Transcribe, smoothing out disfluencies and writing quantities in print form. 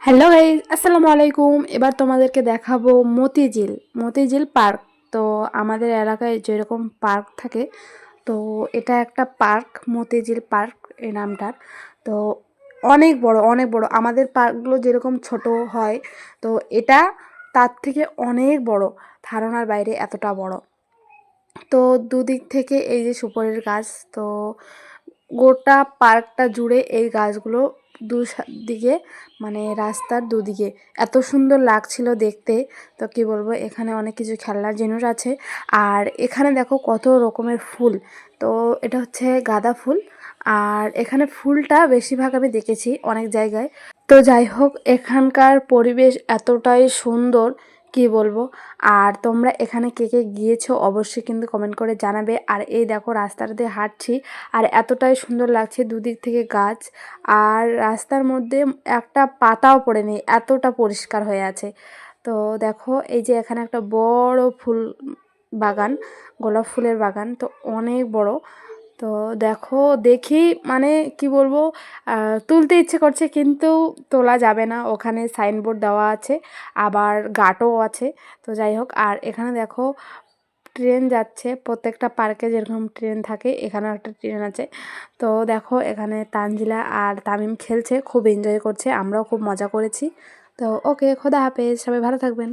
Hello guys, আসসালামু আলাইকুম। এবার তোমাদেরকে দেখাবো মতিঝিল মতিঝিল পার্ক। তো আমাদের এলাকায় যেরকম পার্ক থাকে, তো এটা একটা পার্ক, মতিঝিল পার্ক এই নামটার। তো অনেক বড় অনেক বড়, আমাদের পার্কগুলো যেরকম ছোট হয়, তো এটা তার থেকে অনেক বড়, ধারণার বাইরে এতটা বড়। তো দুদিক থেকে এই যে সুপারির গাছ, তো গোটা পার্কটা জুড়ে এই গাছগুলো দিকে, মানে রাস্তার দুদিকে এত সুন্দর লাগছিল দেখতে। তো কি বলবো, এখানে অনেক কিছু খেলনার জিনিস আছে। আর এখানে দেখো কত রকমের ফুল। তো এটা হচ্ছে গাঁদা ফুল। আর এখানে ফুলটা বেশিরভাগ আমি দেখেছি অনেক জায়গায়। তো যাই হোক, এখানকার পরিবেশ এতটাই সুন্দর, কি বলবো। আর তোমরা এখানে কে কে গিয়েছো অবশ্যই কিন্তু কমেন্ট করে জানাবে। আর এই দেখো রাস্তাটা দিয়ে হাঁটছি, আর এতটাই সুন্দর লাগছে, দুদিক থেকে গাছ। আর রাস্তার মধ্যে একটা পাতাও পড়ে নেই, এতটা পরিষ্কার হয়ে আছে। তো দেখো এই যে এখানে একটা বড় ফুল বাগান, গোলাপ ফুলের বাগান, তো অনেক বড়। তো দেখো, দেখি মানে কি বলবো, তুলতে ইচ্ছে করছে কিন্তু তোলা যাবে না, ওখানে সাইনবোর্ড দেওয়া আছে, আবার গার্ডও আছে। তো যাই হোক, আর এখানে দেখো ট্রেন যাচ্ছে, প্রত্যেকটা পার্কে যেরকম ট্রেন থাকে এখানেও একটা ট্রেন আছে। তো দেখো এখানে তানজিলা আর তামিম খেলছে, খুব এনজয় করছে, আমরাও খুব মজা করেছি। তো ওকে, খোদা হাফেজ, সবাই ভালো থাকবেন।